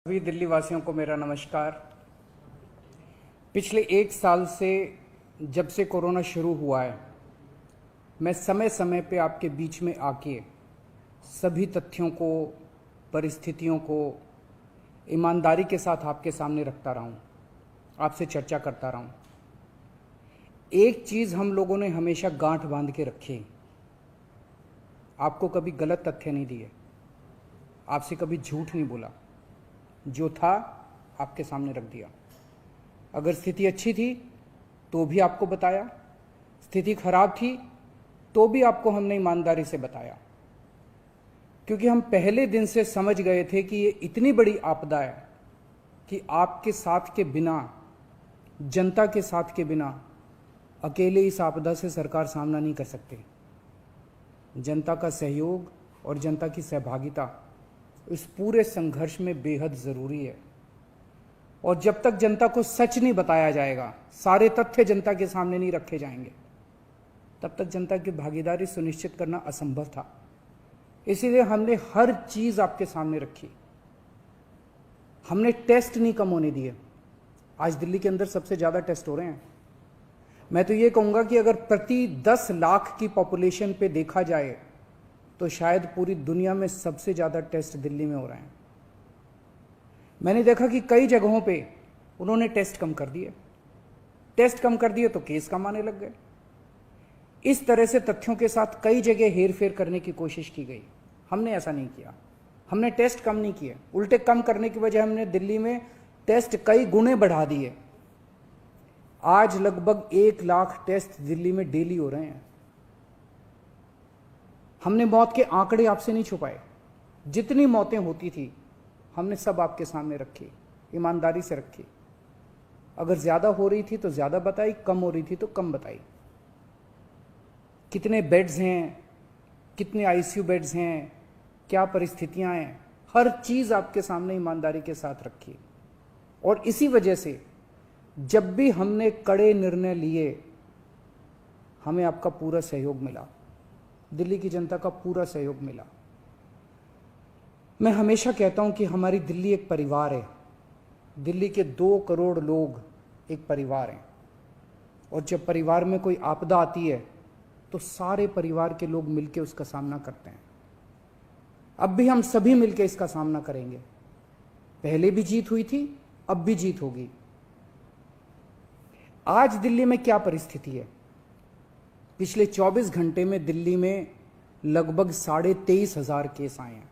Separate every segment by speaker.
Speaker 1: सभी दिल्ली वासियों को मेरा नमस्कार। पिछले 1 साल से जब से कोरोना शुरू हुआ है, मैं समय समय पे आपके बीच में आके सभी तथ्यों को, परिस्थितियों को ईमानदारी के साथ आपके सामने रखता रहा हूँ, आपसे चर्चा करता रहा हूँ। एक चीज़ हम लोगों ने हमेशा गांठ बांध के रखी, आपको कभी गलत तथ्य नहीं दिए, आपसे कभी झूठ नहीं बोला, जो था आपके सामने रख दिया। अगर स्थिति अच्छी थी तो भी आपको बताया, स्थिति खराब थी तो भी आपको हमने ईमानदारी से बताया, क्योंकि हम पहले दिन से समझ गए थे कि ये इतनी बड़ी आपदा है कि आपके साथ के बिना, जनता के साथ के बिना अकेले इस आपदा से सरकार सामना नहीं कर सकती। जनता का सहयोग और जनता की सहभागिता इस पूरे संघर्ष में बेहद जरूरी है। और जब तक जनता को सच नहीं बताया जाएगा, सारे तथ्य जनता के सामने नहीं रखे जाएंगे, तब तक जनता की भागीदारी सुनिश्चित करना असंभव था। इसीलिए हमने हर चीज आपके सामने रखी। हमने टेस्ट नहीं कम होने दिए। आज दिल्ली के अंदर सबसे ज्यादा टेस्ट हो रहे हैं। मैं तो ये कहूंगा कि अगर प्रति 10 लाख की पॉपुलेशन पे देखा जाए तो शायद पूरी दुनिया में सबसे ज्यादा टेस्ट दिल्ली में हो रहे हैं। मैंने देखा कि कई जगहों पे उन्होंने टेस्ट कम कर दिए। टेस्ट कम कर दिए तो केस कम आने लग गए। इस तरह से तथ्यों के साथ कई जगह हेरफेर करने की कोशिश की गई। हमने ऐसा नहीं किया। हमने टेस्ट कम नहीं किए, उल्टे कम करने की वजह हमने दिल्ली में टेस्ट कई गुने बढ़ा दिए। आज लगभग 1 लाख टेस्ट दिल्ली में डेली हो रहे हैं। हमने मौत के आंकड़े आपसे नहीं छुपाए। जितनी मौतें होती थी हमने सब आपके सामने रखी, ईमानदारी से रखी। अगर ज्यादा हो रही थी तो ज्यादा बताई, कम हो रही थी तो कम बताई। कितने बेड्स हैं, कितने आईसीयू बेड्स हैं, क्या परिस्थितियां हैं, हर चीज आपके सामने ईमानदारी के साथ रखी। और इसी वजह से जब भी हमने कड़े निर्णय लिए, हमें आपका पूरा सहयोग मिला, दिल्ली की जनता का पूरा सहयोग मिला। मैं हमेशा कहता हूं कि हमारी दिल्ली एक परिवार है। दिल्ली के 2 करोड़ लोग एक परिवार हैं। और जब परिवार में कोई आपदा आती है तो सारे परिवार के लोग मिलकर उसका सामना करते हैं। अब भी हम सभी मिलकर इसका सामना करेंगे। पहले भी जीत हुई थी, अब भी जीत होगी। आज दिल्ली में क्या परिस्थिति है? पिछले 24 घंटे में दिल्ली में लगभग 23,500 केस आए हैं।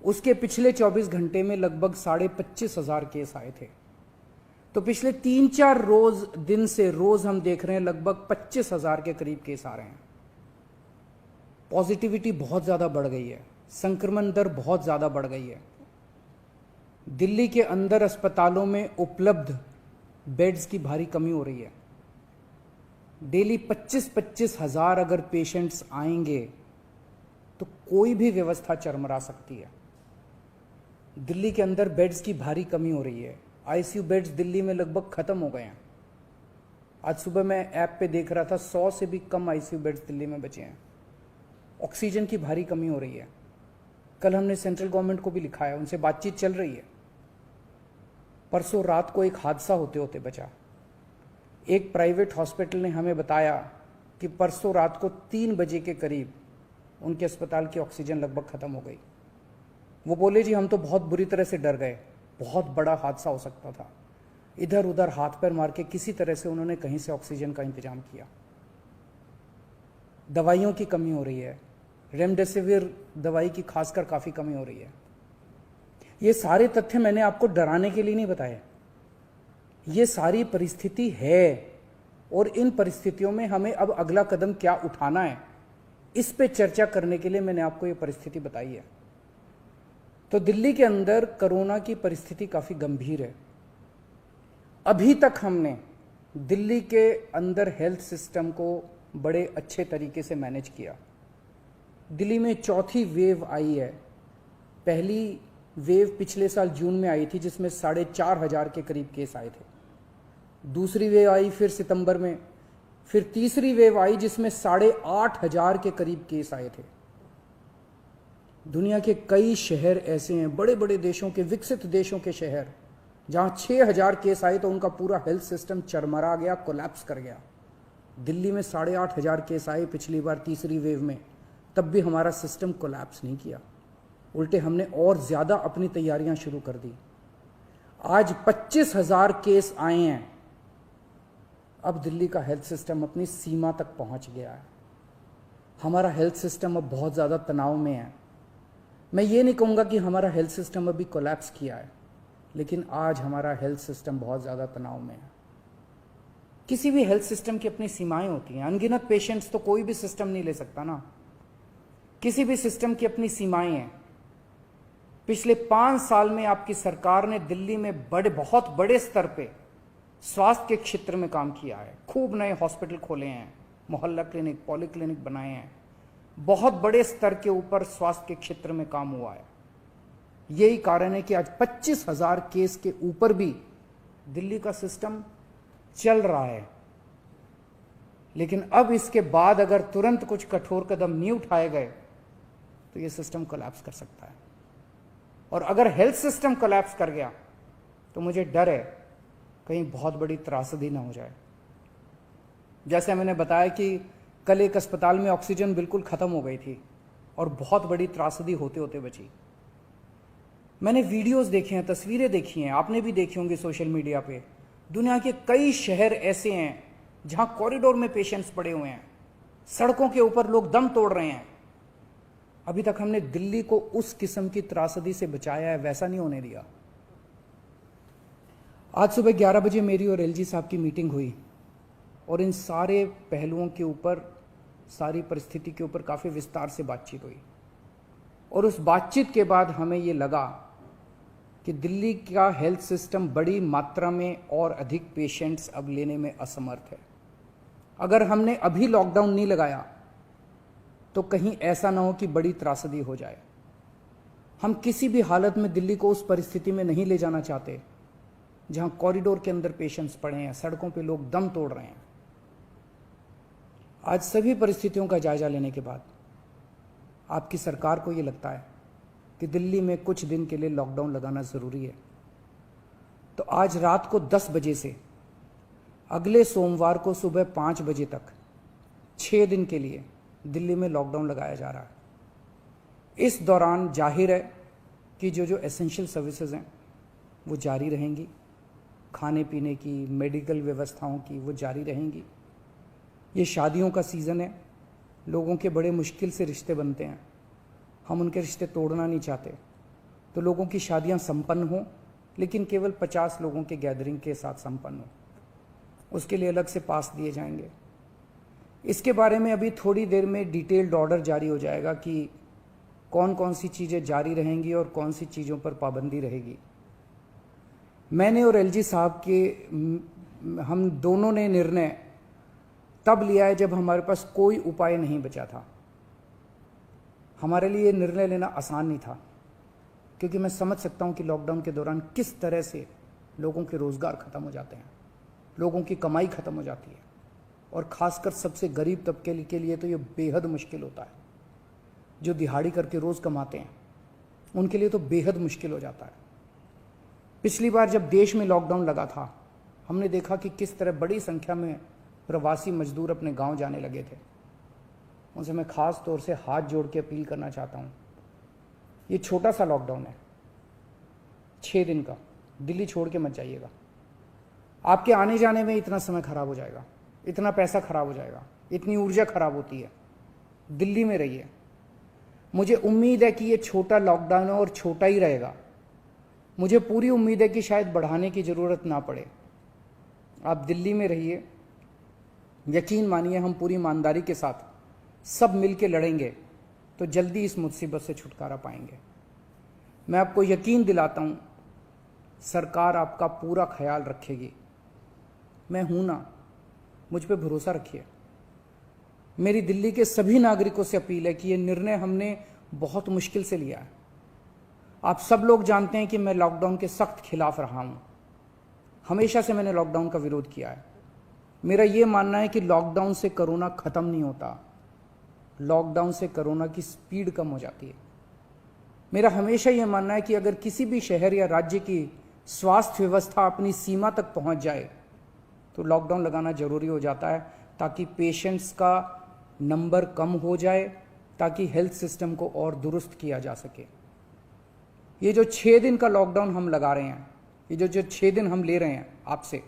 Speaker 1: उसके पिछले 24 घंटे में लगभग 25,500 केस आए थे। तो पिछले 3-4 दिन से रोज हम देख रहे हैं लगभग 25,000 के करीब केस आ रहे हैं। पॉजिटिविटी बहुत ज्यादा बढ़ गई है, संक्रमण दर बहुत ज्यादा बढ़ गई है। दिल्ली के अंदर अस्पतालों में उपलब्ध बेड्स की भारी कमी हो रही है। डेली 25-25 हजार अगर पेशेंट्स आएंगे तो कोई भी व्यवस्था चरमरा सकती है। दिल्ली के अंदर बेड्स की भारी कमी हो रही है। आईसीयू बेड्स दिल्ली में लगभग खत्म हो गए हैं। आज सुबह मैं ऐप पे देख रहा था 100 से भी कम आईसीयू बेड्स दिल्ली में बचे हैं। ऑक्सीजन की भारी कमी हो रही है। कल हमने सेंट्रल गवर्नमेंट को भी लिखा है, उनसे बातचीत चल रही है। परसों रात को एक हादसा होते होते बचा। एक प्राइवेट हॉस्पिटल ने हमें बताया कि परसों रात को 3 बजे के करीब उनके अस्पताल की ऑक्सीजन लगभग खत्म हो गई। वो बोले जी हम तो बहुत बुरी तरह से डर गए, बहुत बड़ा हादसा हो सकता था। इधर उधर हाथ पैर मार के किसी तरह से उन्होंने कहीं से ऑक्सीजन का इंतजाम किया। दवाइयों की कमी हो रही है। रेमडेसिविर दवाई की खासकर काफी कमी हो रही है। ये सारे तथ्य मैंने आपको डराने के लिए नहीं बताए। ये सारी परिस्थिति है और इन परिस्थितियों में हमें अब अगला कदम क्या उठाना है, इस पे चर्चा करने के लिए मैंने आपको ये परिस्थिति बताई है। तो दिल्ली के अंदर कोरोना की परिस्थिति काफी गंभीर है। अभी तक हमने दिल्ली के अंदर हेल्थ सिस्टम को बड़े अच्छे तरीके से मैनेज किया। दिल्ली में 4थी वेव आई है। पहली वेव पिछले साल जून में आई थी जिसमें 4,500 के करीब केस आए थे। दूसरी वेव आई फिर सितंबर में। फिर तीसरी वेव आई जिसमें 8,500 के करीब केस आए थे। दुनिया के कई शहर ऐसे हैं, बड़े बड़े देशों के, विकसित देशों के शहर, जहां 6,000 केस आए तो उनका पूरा हेल्थ सिस्टम चरमरा गया, कोलैप्स कर गया। दिल्ली में 8,500 केस आए पिछली बार तीसरी वेव में, तब भी हमारा सिस्टम कोलैप्स नहीं किया, उल्टे हमने और ज्यादा अपनी तैयारियां शुरू कर दी। आज 25,000 केस आए हैं। अब दिल्ली का हेल्थ सिस्टम अपनी सीमा तक पहुंच गया है। हमारा हेल्थ सिस्टम अब बहुत ज़्यादा तनाव में है। मैं ये नहीं कहूँगा कि हमारा हेल्थ सिस्टम अभी कोलैप्स किया है, लेकिन आज हमारा हेल्थ सिस्टम बहुत ज़्यादा तनाव में है। किसी भी हेल्थ सिस्टम की अपनी सीमाएं होती हैं। अनगिनत पेशेंट्स तो कोई भी सिस्टम नहीं ले सकता ना। किसी भी सिस्टम की अपनी सीमाएं हैं। पिछले 5 साल में आपकी सरकार ने दिल्ली में बहुत बड़े स्तर पे स्वास्थ्य के क्षेत्र में काम किया है। खूब नए हॉस्पिटल खोले हैं, मोहल्ला क्लिनिक, पॉलीक्लिनिक बनाए हैं। बहुत बड़े स्तर के ऊपर स्वास्थ्य के क्षेत्र में काम हुआ है। यही कारण है कि आज 25,000 केस के ऊपर भी दिल्ली का सिस्टम चल रहा है। लेकिन अब इसके बाद अगर तुरंत कुछ कठोर कदम नहीं उठाए गए तो यह सिस्टम कोलैप्स कर सकता है। और अगर हेल्थ सिस्टम कोलैप्स कर गया तो मुझे डर है कहीं बहुत बड़ी त्रासदी ना हो जाए। जैसे मैंने बताया कि कल एक अस्पताल में ऑक्सीजन बिल्कुल खत्म हो गई थी और बहुत बड़ी त्रासदी होते होते बची। मैंने वीडियोस देखे हैं, तस्वीरें देखी हैं, आपने भी देखी होंगी सोशल मीडिया पे। दुनिया के कई शहर ऐसे हैं जहां कॉरिडोर में पेशेंट्स पड़े हुए हैं, सड़कों के ऊपर लोग दम तोड़ रहे हैं। अभी तक हमने दिल्ली को उस किस्म की त्रासदी से बचाया है, वैसा नहीं होने दिया। आज सुबह 11 बजे मेरी और एलजी साहब की मीटिंग हुई और इन सारे पहलुओं के ऊपर, सारी परिस्थिति के ऊपर काफ़ी विस्तार से बातचीत हुई। और उस बातचीत के बाद हमें ये लगा कि दिल्ली का हेल्थ सिस्टम बड़ी मात्रा में और अधिक पेशेंट्स अब लेने में असमर्थ है। अगर हमने अभी लॉकडाउन नहीं लगाया तो कहीं ऐसा ना हो कि बड़ी त्रासदी हो जाए। हम किसी भी हालत में दिल्ली को उस परिस्थिति में नहीं ले जाना चाहते जहां कॉरिडोर के अंदर पेशेंट्स पड़े हैं, सड़कों पे लोग दम तोड़ रहे हैं। आज सभी परिस्थितियों का जायजा लेने के बाद आपकी सरकार को यह लगता है कि दिल्ली में कुछ दिन के लिए लॉकडाउन लगाना जरूरी है। तो आज रात को 10 बजे से अगले सोमवार को सुबह 5 बजे तक 6 दिन के लिए दिल्ली में लॉकडाउन लगाया जा रहा है। इस दौरान जाहिर है कि जो एसेंशियल सर्विसेज हैं वो जारी रहेंगी, खाने पीने की, मेडिकल व्यवस्थाओं की वो जारी रहेंगी। ये शादियों का सीज़न है, लोगों के बड़े मुश्किल से रिश्ते बनते हैं, हम उनके रिश्ते तोड़ना नहीं चाहते। तो लोगों की शादियां संपन्न हों, लेकिन केवल 50 लोगों के गैदरिंग के साथ संपन्न हो। उसके लिए अलग से पास दिए जाएंगे। इसके बारे में अभी थोड़ी देर में डिटेल्ड ऑर्डर जारी हो जाएगा कि कौन कौन सी चीज़ें जारी रहेंगी और कौन सी चीज़ों पर पाबंदी रहेगी। मैंने और एलजी साहब के हम दोनों ने निर्णय तब लिया है जब हमारे पास कोई उपाय नहीं बचा था। हमारे लिए निर्णय लेना आसान नहीं था, क्योंकि मैं समझ सकता हूं कि लॉकडाउन के दौरान किस तरह से लोगों के रोज़गार ख़त्म हो जाते हैं, लोगों की कमाई ख़त्म हो जाती है, और ख़ासकर सबसे गरीब तबके के लिए तो ये बेहद मुश्किल होता है। जो दिहाड़ी करके रोज़ कमाते हैं उनके लिए तो बेहद मुश्किल हो जाता है। पिछली बार जब देश में लॉकडाउन लगा था, हमने देखा कि किस तरह बड़ी संख्या में प्रवासी मजदूर अपने गांव जाने लगे थे। उनसे मैं ख़ास तौर से हाथ जोड़ के अपील करना चाहता हूँ, ये छोटा सा लॉकडाउन है, 6 दिन का, दिल्ली छोड़ के मत जाइएगा। आपके आने जाने में इतना समय खराब हो जाएगा, इतना पैसा खराब हो जाएगा, इतनी ऊर्जा खराब होती है। दिल्ली में रहिए। मुझे उम्मीद है कि ये छोटा लॉकडाउन है और छोटा ही रहेगा। मुझे पूरी उम्मीद है कि शायद बढ़ाने की ज़रूरत ना पड़े। आप दिल्ली में रहिए। यकीन मानिए, हम पूरी ईमानदारी के साथ सब मिल के लड़ेंगे तो जल्दी इस मुसीबत से छुटकारा पाएंगे। मैं आपको यकीन दिलाता हूँ, सरकार आपका पूरा ख्याल रखेगी। मैं हूँ ना, मुझ पे भरोसा रखिए। मेरी दिल्ली के सभी नागरिकों से अपील है कि ये निर्णय हमने बहुत मुश्किल से लिया है। आप सब लोग जानते हैं कि मैं लॉकडाउन के सख्त खिलाफ रहा हूँ। हमेशा से मैंने लॉकडाउन का विरोध किया है। मेरा ये मानना है कि लॉकडाउन से कोरोना ख़त्म नहीं होता, लॉकडाउन से कोरोना की स्पीड कम हो जाती है। मेरा हमेशा ये मानना है कि अगर किसी भी शहर या राज्य की स्वास्थ्य व्यवस्था अपनी सीमा तक पहुंच जाए तो लॉकडाउन लगाना जरूरी हो जाता है, ताकि पेशेंट्स का नंबर कम हो जाए, ताकि हेल्थ सिस्टम को और दुरुस्त किया जा सके। ये जो 6 दिन का लॉकडाउन हम लगा रहे हैं, ये जो 6 दिन हम ले रहे हैं आपसे,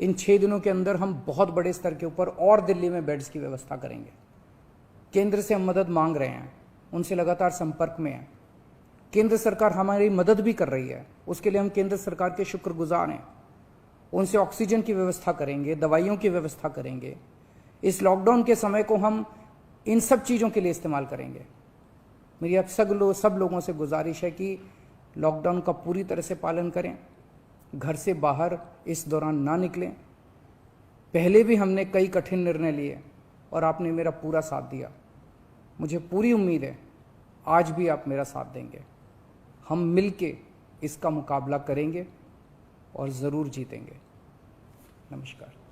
Speaker 1: इन 6 दिनों के अंदर हम बहुत बड़े स्तर के ऊपर और दिल्ली में बेड्स की व्यवस्था करेंगे। केंद्र से हम मदद मांग रहे हैं, उनसे लगातार संपर्क में हैं। केंद्र सरकार हमारी मदद भी कर रही है, उसके लिए हम केंद्र सरकार के शुक्रगुजार हैं। उनसे ऑक्सीजन की व्यवस्था करेंगे, दवाइयों की व्यवस्था करेंगे। इस लॉकडाउन के समय को हम इन सब चीज़ों के लिए इस्तेमाल करेंगे। मेरी अब सब लोगों से गुजारिश है कि लॉकडाउन का पूरी तरह से पालन करें, घर से बाहर इस दौरान ना निकलें। पहले भी हमने कई कठिन निर्णय लिए और आपने मेरा पूरा साथ दिया। मुझे पूरी उम्मीद है आज भी आप मेरा साथ देंगे। हम मिलके इसका मुकाबला करेंगे और ज़रूर जीतेंगे। नमस्कार।